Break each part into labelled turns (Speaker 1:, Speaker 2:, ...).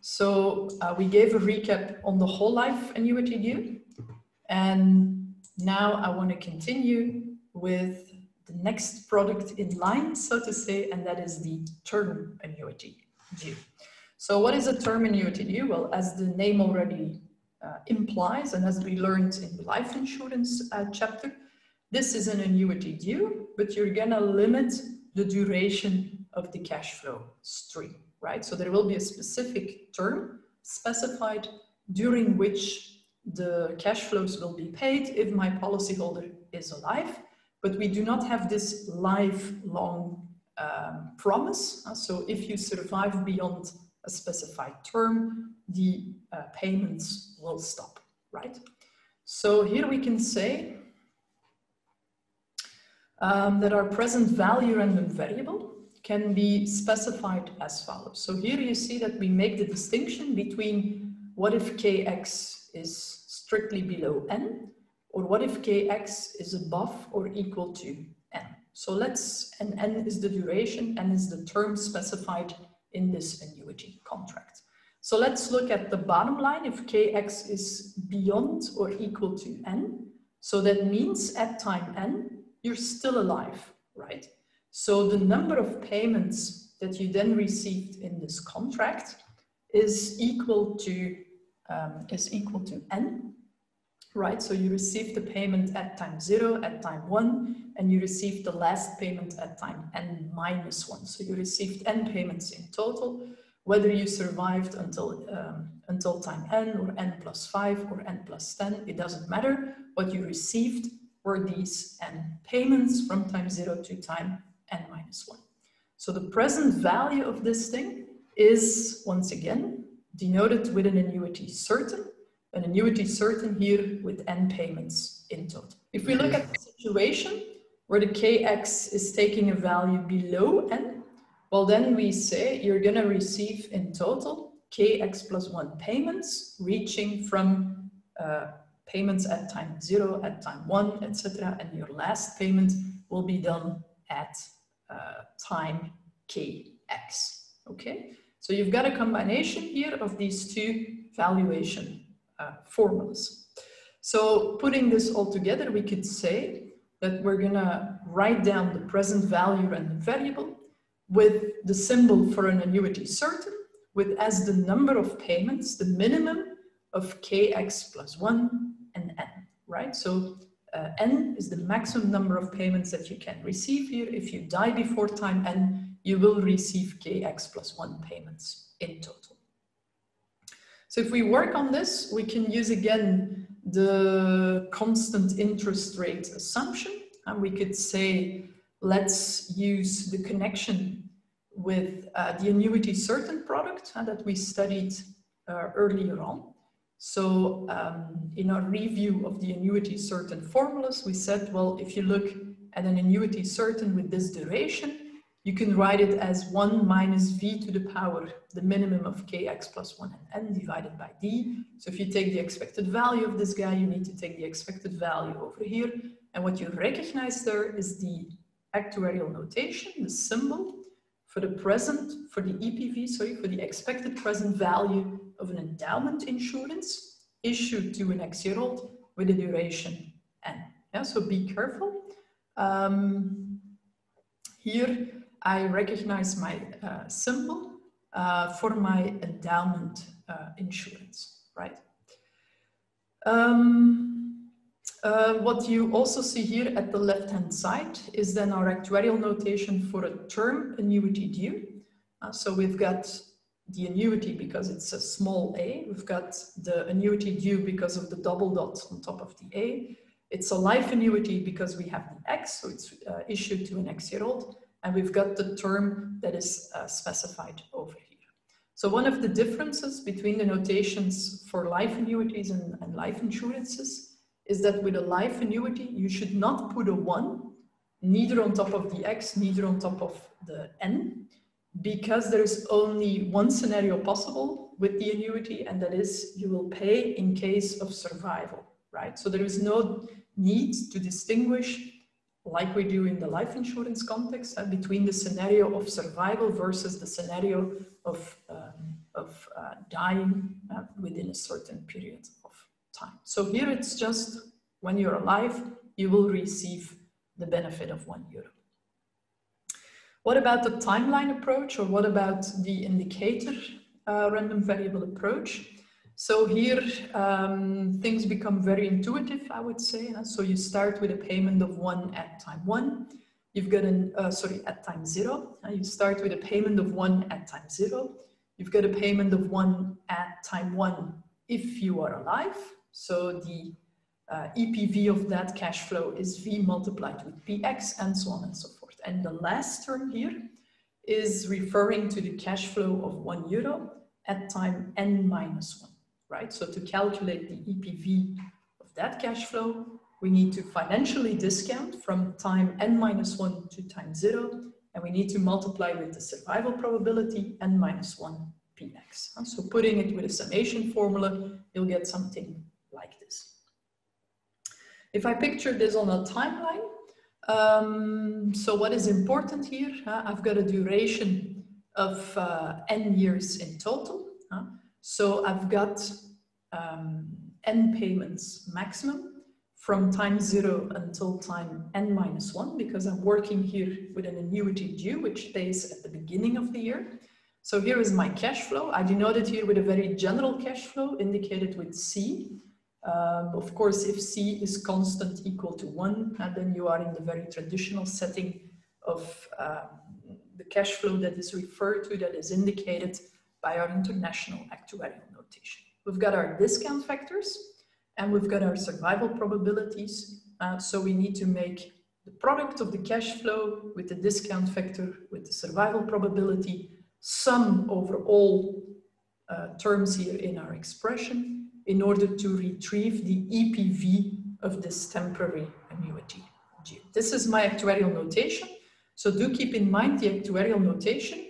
Speaker 1: So we gave a recap on the whole life annuity due. And now I want to continue with the next product in line, so to say, and that is the term annuity due. So what is a term annuity due? Well, as the name already implies, and as we learned in the life insurance chapter, this is an annuity due, but you're gonna limit the duration of the cash flow stream, right? So there will be a specific term specified during which the cash flows will be paid if my policyholder is alive, but we do not have this lifelong promise. So if you survive beyond a specified term, the payments will stop, right? So here we can say that our present value random variable can be specified as follows. So here you see that we make the distinction between what if kx is strictly below n, or what if kx is above or equal to n. So and n is the duration, n is the term specified in this annuity contract. So let's look at the bottom line. If kx is beyond or equal to n, so that means at time n, you're still alive, right? So the number of payments that you then received in this contract is equal to n, right? So you received the payment at time 0, at time 1, and you received the last payment at time n minus 1. So you received n payments in total, whether you survived until time n or n plus 5 or n plus 10, it doesn't matter. What you received were these n payments from time 0 to time n minus 1. So the present value of this thing is, once again, denoted with an annuity certain. An annuity certain here with n payments in total. If we look at the situation where the kx is taking a value below n, well then we say you're gonna receive in total kx plus 1 payments, reaching from payments at time 0, at time 1, etc. And your last payment will be done at time kx, okay? So you've got a combination here of these two valuation formulas. So putting this all together, we could say that we're gonna write down the present value random variable with the symbol for an annuity certain, with as the number of payments, the minimum of kx plus 1 and n, right? So n is the maximum number of payments that you can receive here. If you die before time n, you will receive kx plus 1 payments in total. So if we work on this, we can use again the constant interest rate assumption. And we could say, let's use the connection with the annuity certain product that we studied earlier on. So in our review of the annuity certain formulas, we said, well, if you look at an annuity certain with this duration, you can write it as 1 minus v to the power, the minimum of kx plus 1 and n divided by d. So if you take the expected value of this guy, you need to take the expected value over here. And what you recognize there is the actuarial notation, the symbol for the present, for the EPV, sorry, for the expected present value of an endowment insurance issued to an X-year-old with a duration n. Yeah, so be careful. Here, I recognize my symbol for my endowment insurance, right? What you also see here at the left-hand side is then our actuarial notation for a term annuity due. So we've got the annuity because it's a small a. We've got the annuity due because of the double dot on top of the a. It's a life annuity because we have the X, so it's issued to an X-year-old. And we've got the term that is specified over here. So one of the differences between the notations for life annuities and life insurances is that with a life annuity, you should not put a 1, neither on top of the X, neither on top of the N, because there is only one scenario possible with the annuity, and that is you will pay in case of survival, right? So there is no need to distinguish, like we do in the life insurance context, between the scenario of survival versus the scenario of of dying within a certain period of time. So here it's just when you're alive, you will receive the benefit of €1. What about the timeline approach, or what about the indicator random variable approach? So here things become very intuitive, I would say. So you start with a payment of 1 at time 1. You've got at time 0. You start with a payment of 1 at time 0. You've got a payment of 1 at time 1 if you are alive. So the EPV of that cash flow is V multiplied with PX, and so on and so forth. And the last term here is referring to the cash flow of €1 at time n minus 1, right? So to calculate the EPV of that cash flow, we need to financially discount from time n minus 1 to time 0, and we need to multiply with the survival probability n minus 1 PX. So putting it with a summation formula, you'll get something like this. If I picture this on a timeline, so what is important here? I've got a duration of n years in total. So I've got n payments maximum from time 0 until time n minus 1, because I'm working here with an annuity due, which pays at the beginning of the year. So here is my cash flow. I denote it here with a very general cash flow indicated with C. Of course, if C is constant equal to 1, then you are in the very traditional setting of the cash flow that is referred to, that is indicated by our international actuarial notation. We've got our discount factors and we've got our survival probabilities. So we need to make the product of the cash flow with the discount factor with the survival probability sum over all terms here in our expression, in order to retrieve the EPV of this temporary annuity due. This is my actuarial notation. So do keep in mind the actuarial notation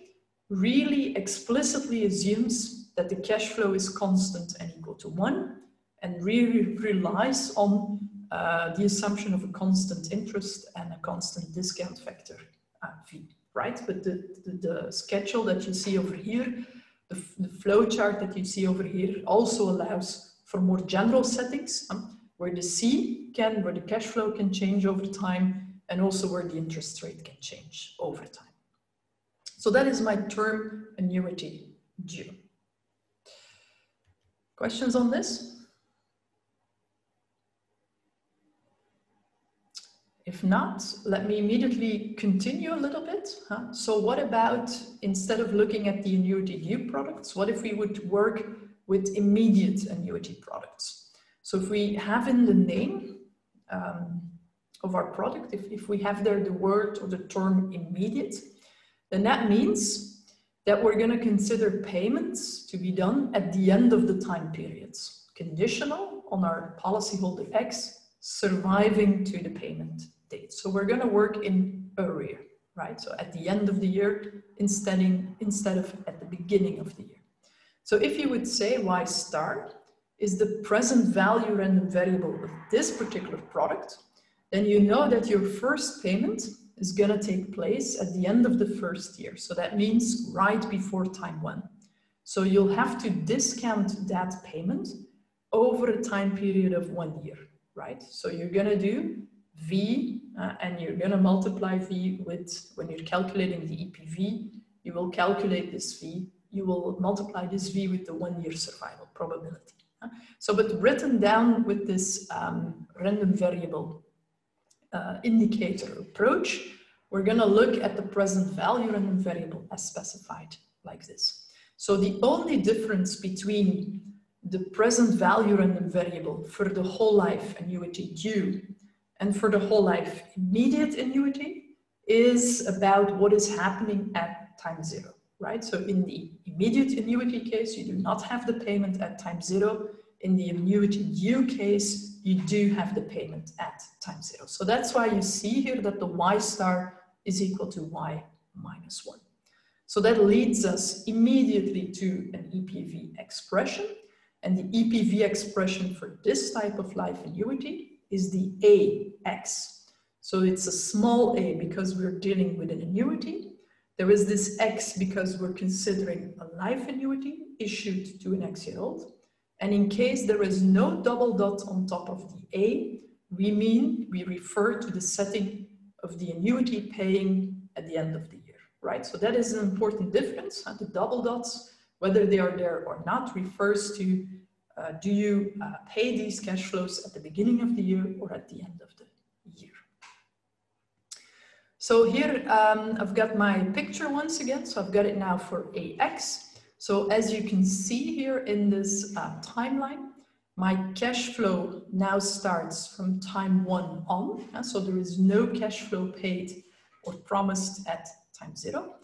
Speaker 1: really explicitly assumes that the cash flow is constant and equal to 1, and really relies on the assumption of a constant interest and a constant discount factor V, right? But the schedule that you see over here, the flow chart that you see over here also allows for more general settings where the cash flow can change over time, and also where the interest rate can change over time. So that is my term annuity due. Questions on this? If not, let me immediately continue a little bit. So what about, instead of looking at the annuity due products, what if we would work with immediate annuity products? So if we have in the name of our product, if we have there the word or the term immediate, then that means that we're going to consider payments to be done at the end of the time periods, conditional on our policyholder X surviving to the payment date. So we're going to work in arrear, right? So at the end of the year instead of at the beginning of the year. So if you would say Y star is the present value random variable of this particular product, then you know that your first payment is going to take place at the end of the first year. So that means right before time 1. So you'll have to discount that payment over a time period of 1 year, right? So you're going to do V and you're going to multiply V with, when you're calculating the EPV, you will calculate this V, you will multiply this V with the 1 year survival probability. So, but written down with this random variable indicator approach, we're going to look at the present value random variable as specified like this. So the only difference between the present value random variable for the whole life annuity due and for the whole life immediate annuity is about what is happening at time 0, right? So in the immediate annuity case, you do not have the payment at time 0. In the annuity due case, you do have the payment at time 0. So that's why you see here that the Y star is equal to Y minus 1. So that leads us immediately to an EPV expression. And the EPV expression for this type of life annuity is the AX. So it's a small a because we're dealing with an annuity. There is this X because we're considering a life annuity issued to an X-year-old. And in case there is no double dot on top of the A, we refer to the setting of the annuity paying at the end of the year, right? So that is an important difference. The double dots, whether they are there or not, refers to do you pay these cash flows at the beginning of the year or at the end of the year? So here I've got my picture once again. So I've got it now for AX. So as you can see here in this timeline, my cash flow now starts from time 1 on. So there is no cash flow paid or promised at time 0.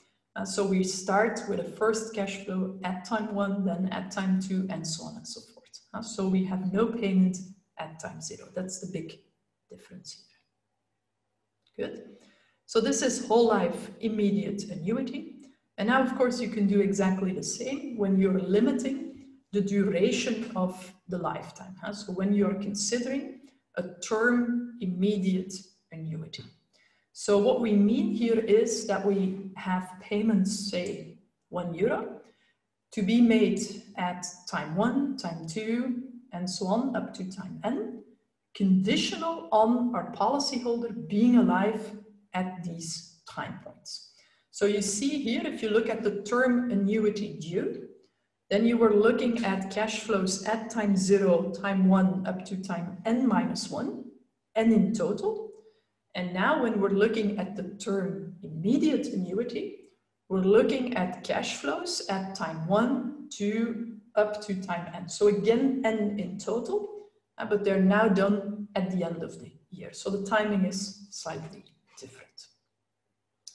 Speaker 1: So we start with a first cash flow at time 1, then at time 2, and so on and so forth. So we have no payment at time 0. That's the big difference here. Good. So this is whole life immediate annuity. And now, of course, you can do exactly the same when you're limiting the duration of the lifetime. So when you're considering a term immediate annuity. So what we mean here is that we have payments, say €1, to be made at time 1, time 2, and so on up to time n, conditional on our policyholder being alive at these time points. So you see here, if you look at the term annuity due, then you were looking at cash flows at time 0, time 1, up to time n-1, n in total. And now when we're looking at the term immediate annuity, we're looking at cash flows at time 1, 2, up to time n. So again, n in total, but they're now done at the end of the year. So the timing is slightly different.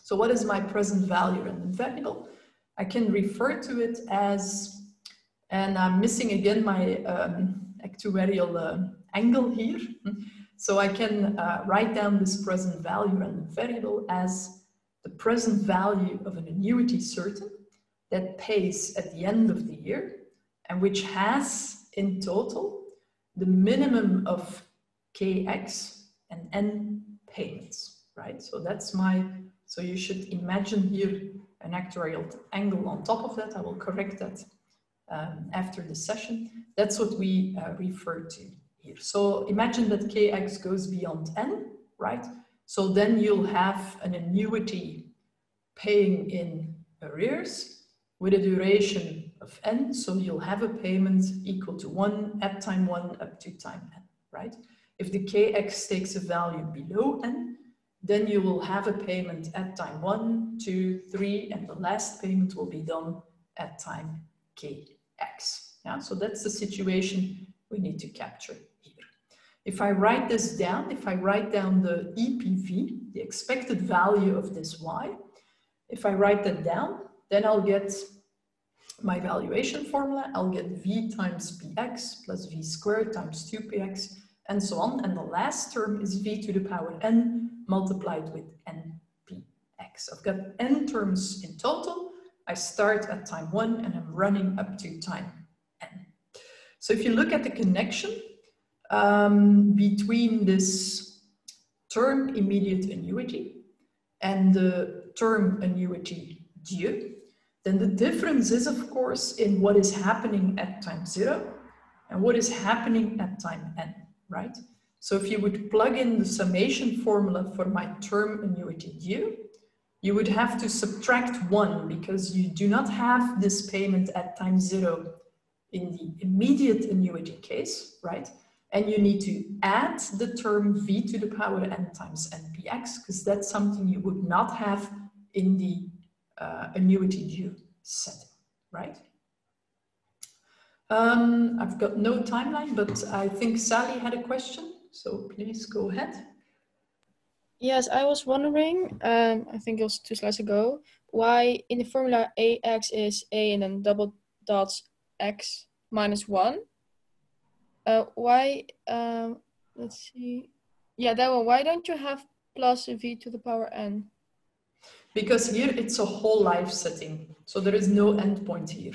Speaker 1: So what is my present value and variable? I can refer to it as, and I'm missing again my actuarial angle here. So I can write down this present value and variable as the present value of an annuity certain that pays at the end of the year and which has in total the minimum of kx and n payments, right? So that's my, so you should imagine here an actuarial angle on top of that. I will correct that after the session. That's what we refer to here. So imagine that kx goes beyond n, right? So then you'll have an annuity paying in arrears with a duration of n. So you'll have a payment equal to 1 at time 1 up to time n, right? If the kx takes a value below n, then you will have a payment at time 1, 2, 3, and the last payment will be done at time kx. Yeah? So that's the situation we need to capture here. If I write this down, if I write down the EPV, the expected value of this y, if I write that down, then I'll get my valuation formula. I'll get v times px plus v squared times 2px and so on. And the last term is v to the power n multiplied with npx. I've got n terms in total. I start at time 1 and I'm running up to time n. So if you look at the connection between this term immediate annuity and the term annuity due, then the difference is, of course, in what is happening at time 0 and what is happening at time n, right? So if you would plug in the summation formula for my term annuity due, you would have to subtract 1 because you do not have this payment at time 0 in the immediate annuity case, right? And you need to add the term v to the power n times npx because that's something you would not have in the annuity due setting, right? I've got no timeline, but I think Sally had a question, so please go ahead.
Speaker 2: Yes, I was wondering, I think it was 2 slides ago, why in the formula AX is A and then double dots X minus 1. Why, let's see, yeah, that one, why don't you have plus V to the power N?
Speaker 1: Because here it's a whole life setting, so there is no endpoint here.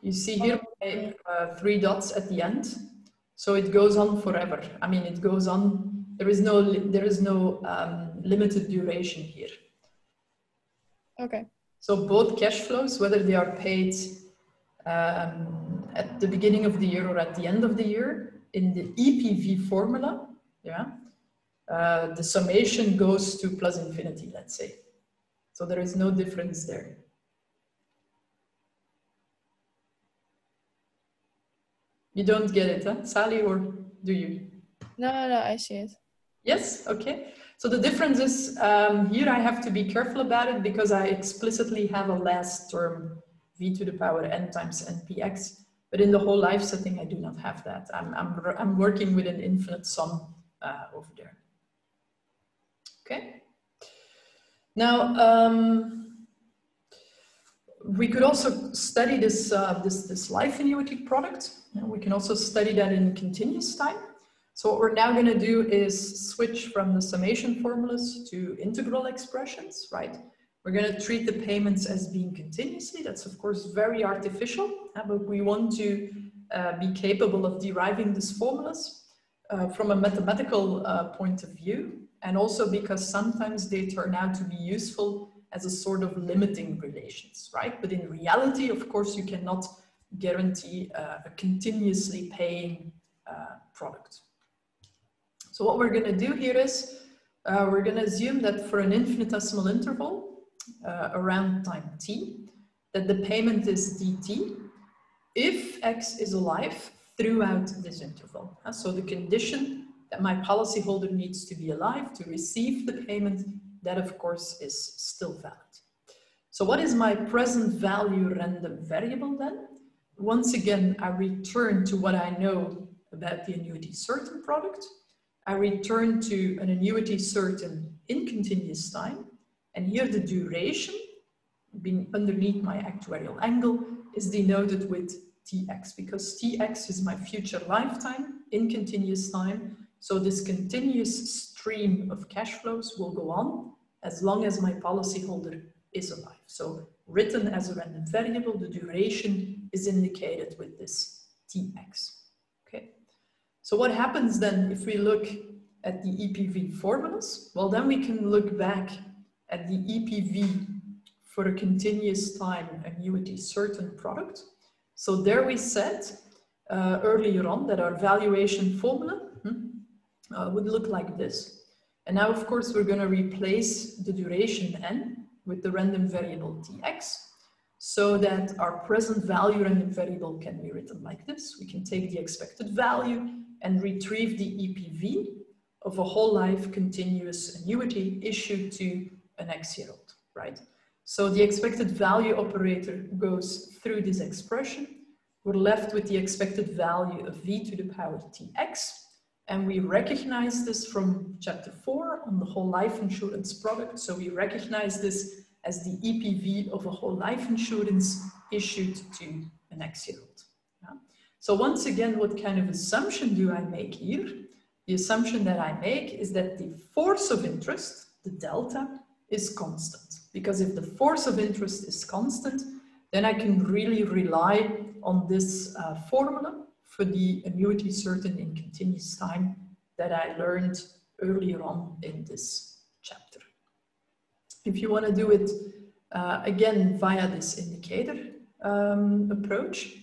Speaker 1: You see here 3 dots at the end, so it goes on forever. I mean, it goes on. There is no limited duration here.
Speaker 2: Okay.
Speaker 1: So both cash flows, whether they are paid at the beginning of the year or at the end of the year, in the EPV formula, yeah, the summation goes to plus infinity, let's say. So there is no difference there. You don't get it, huh, Sally, or do you?
Speaker 2: No, I see it.
Speaker 1: Yes, okay. So the difference is here I have to be careful about it because I explicitly have a last term v to the power n times npx, but in the whole life setting I do not have that. I'm working with an infinite sum over there. Okay. Now we could also study this this life annuity product. We can also study that in continuous time. So what we're now going to do is switch from the summation formulas to integral expressions, right? We're going to treat the payments as being continuously. That's of course very artificial, but we want to be capable of deriving these formulas from a mathematical point of view, and also because sometimes they turn out to be useful as a sort of limiting relations, right? But in reality, of course, you cannot guarantee a continuously paying product. So what we're going to do here is we're going to assume that for an infinitesimal interval around time t, that the payment is dt if x is alive throughout this interval. So the condition that my policyholder needs to be alive to receive the payment, that of course is still valid. So what is my present value random variable then? Once again, I return to what I know about the annuity certain product. I return to an annuity certain in continuous time, and here the duration being underneath my actuarial angle is denoted with Tx, because Tx is my future lifetime in continuous time. So this continuous stream of cash flows will go on as long as my policyholder is alive. So written as a random variable, the duration is indicated with this Tx. Okay. So what happens then if we look at the EPV formulas? Well, then we can look back at the EPV for a continuous time annuity certain product. So there we said earlier on that our valuation formula would look like this. And now, of course, we're going to replace the duration n with the random variable Tx, so that our present value random variable can be written like this. We can take the expected value and retrieve the EPV of a whole life continuous annuity issued to an X-year-old, right? So the expected value operator goes through this expression. We're left with the expected value of v to the power Tx. And we recognize this from chapter 4 on the whole life insurance product. So we recognize this as the EPV of a whole life insurance issued to an X-year-old. Yeah? So once again, what kind of assumption do I make here? The assumption that I make is that the force of interest, the delta, is constant. Because if the force of interest is constant, then I can really rely on this formula for the annuity certain in continuous time that I learned earlier on in this chapter. If you want to do it again via this indicator approach,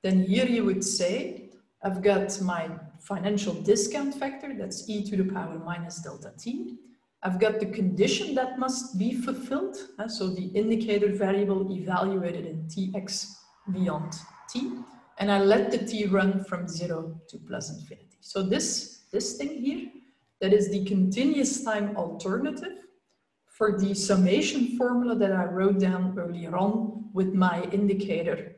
Speaker 1: then here you would say, I've got my financial discount factor, that's e to the power minus delta t. I've got the condition that must be fulfilled, so the indicator variable evaluated in Tx beyond t, and I let the t run from 0 to plus infinity. So this thing here, that is the continuous time alternative for the summation formula that I wrote down earlier on with my indicator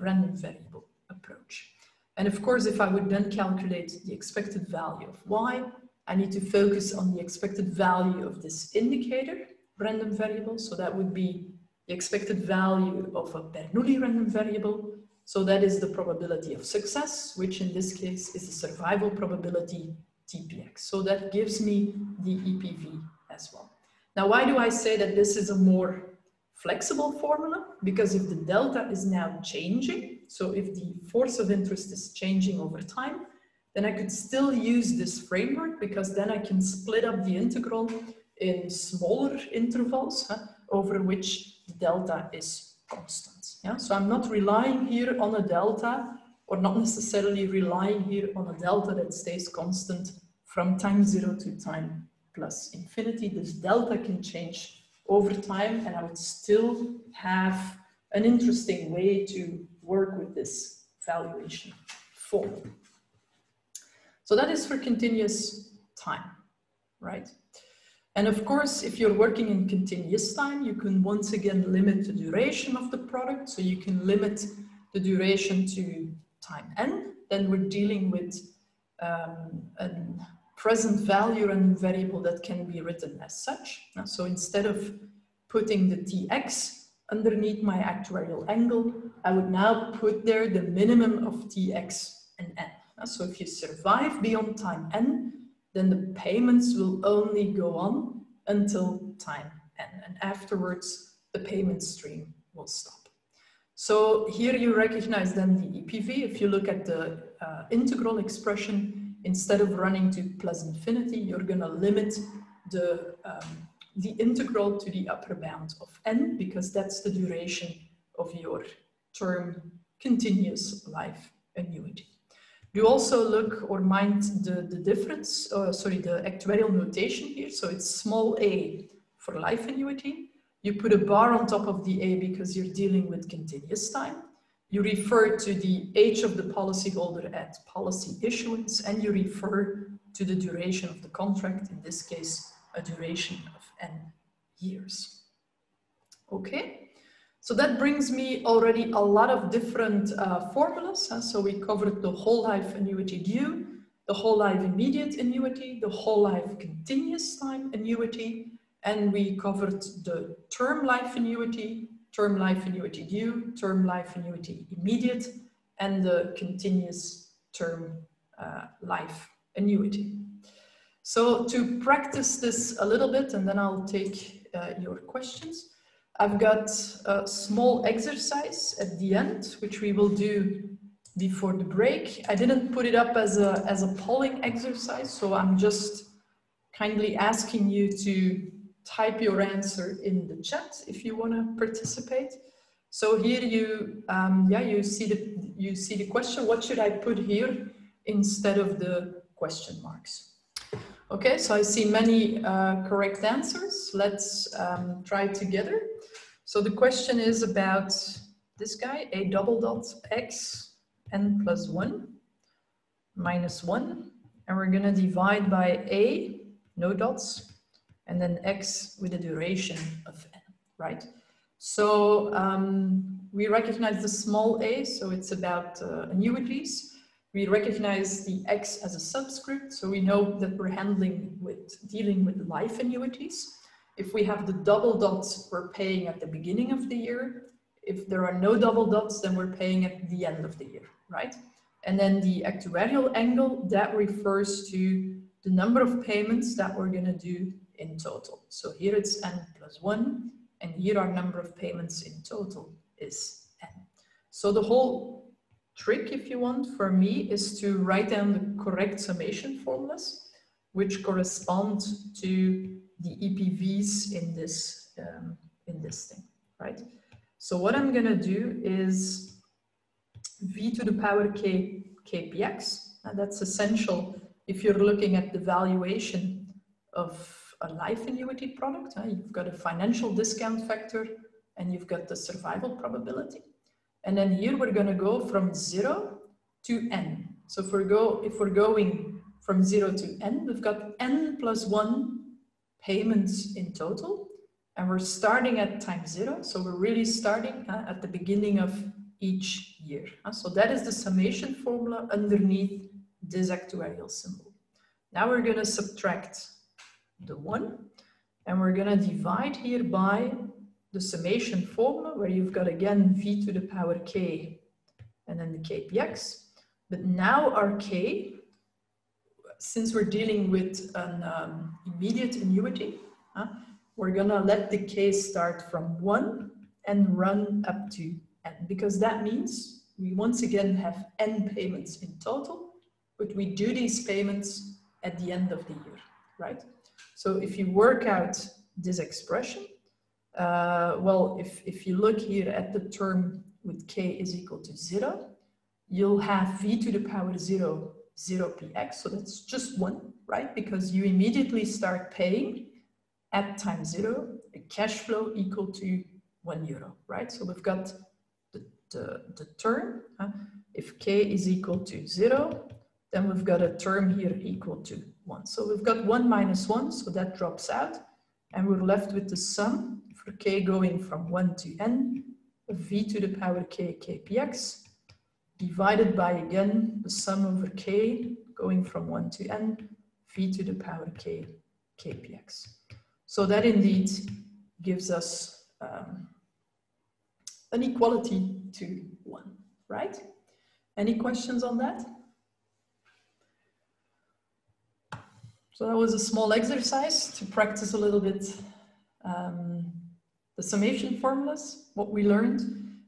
Speaker 1: random variable approach. And of course, if I would then calculate the expected value of y, I need to focus on the expected value of this indicator random variable. So that would be the expected value of a Bernoulli random variable. So that is the probability of success, which in this case is the survival probability TPX. So that gives me the EPV as well. Now, why do I say that this is a more flexible formula? Because if the delta is now changing, so if the force of interest is changing over time, then I could still use this framework, because then I can split up the integral in smaller intervals, over which the delta is constant. Yeah? So I'm not relying here on a delta, or not necessarily relying here on a delta that stays constant from time 0 to time plus infinity. This delta can change over time, and I would still have an interesting way to work with this valuation formula. So that is for continuous time, right? And of course, if you're working in continuous time, you can once again limit the duration of the product. So you can limit the duration to time n. Then we're dealing with a present value and variable that can be written as such. So instead of putting the tx underneath my actuarial angle, I would now put there the minimum of tx and n. So if you survive beyond time n, then the payments will only go on until time n, and afterwards the payment stream will stop. So here you recognize then the EPV. If you look at the integral expression, instead of running to plus infinity, you're going to limit the integral to the upper bound of n, because that's the duration of your term continuous life annuity. You also look or mind the difference, the actuarial notation here. So it's small a for life annuity. You put a bar on top of the a because you're dealing with continuous time. You refer to the age of the policyholder at policy issuance, and you refer to the duration of the contract, in this case, a duration of n years. Okay. So that brings me already a lot of different formulas. So we covered the whole life annuity due, the whole life immediate annuity, the whole life continuous time annuity, and we covered the term life annuity due, term life annuity immediate, and the continuous term life annuity. So to practice this a little bit, and then I'll take your questions. I've got a small exercise at the end, which we will do before the break. I didn't put it up as a polling exercise, so I'm just kindly asking you to type your answer in the chat if you want to participate. So here you see the question. What should I put here instead of the question marks? Okay, so I see many correct answers. Let's try together. So the question is about this guy, a double dot x n plus 1 minus 1. And we're going to divide by a, no dots, and then x with a duration of n, right? So we recognize the small a, so it's about annuities. We recognize the x as a subscript, so we know that we're dealing with life annuities. If we have the double dots, we're paying at the beginning of the year. If there are no double dots, then we're paying at the end of the year, right? And then the actuarial angle, that refers to the number of payments that we're going to do in total. So here it's n plus 1, and here our number of payments in total is n. So the whole trick, if you want, for me is to write down the correct summation formulas, which correspond to the EPVs in this thing, right? So what I'm going to do is v to the power k kpx, and that's essential if you're looking at the valuation of a life annuity product. You've got a financial discount factor and you've got the survival probability. And then here we're going to go from 0 to n. So if we're going from 0 to n, we've got n plus 1 payments in total. And we're starting at time 0. So we're really starting at the beginning of each year. So that is the summation formula underneath this actuarial symbol. Now we're going to subtract the 1. And we're going to divide here by the summation formula, where you've got again v to the power k and then the kpx. But now our k, since we're dealing with an immediate annuity, we're going to let the k start from 1 and run up to n, because that means we once again have n payments in total, but we do these payments at the end of the year, right? So if you work out this expression, well, if you look here at the term with k is equal to 0, you'll have v to the power 0, 0px, so that's just 1, right? Because you immediately start paying at time 0 a cash flow equal to €1, right? So we've got the term, if k is equal to 0, then we've got a term here equal to 1. So we've got 1 minus 1, so that drops out, and we're left with the sum for k going from 1 to n of v to the power k kpx, divided by, again, the sum over k going from 1 to n, v to the power k kpx. So that indeed gives us an equality to 1, right? Any questions on that? So that was a small exercise to practice a little bit the summation formulas, what we learned.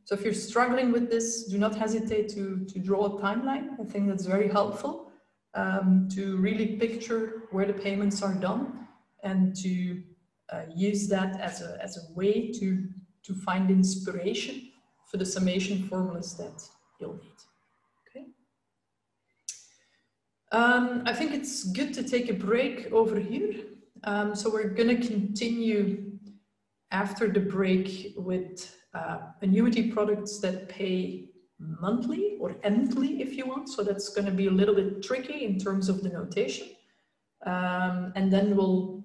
Speaker 1: So if you're struggling with this, do not hesitate to draw a timeline. I think that's very helpful to really picture where the payments are done and to use that as a way to find inspiration for the summation formulas that you'll need. Okay. I think it's good to take a break over here. So we're going to continue after the break with annuity products that pay monthly or endly, if you want. So that's going to be a little bit tricky in terms of the notation. And then we'll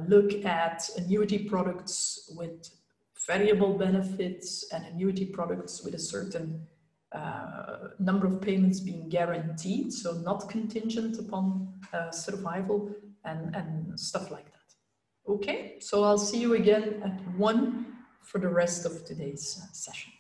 Speaker 1: look at annuity products with variable benefits and annuity products with a certain number of payments being guaranteed, so not contingent upon survival and stuff like that. Okay, so I'll see you again at 1 for the rest of today's session.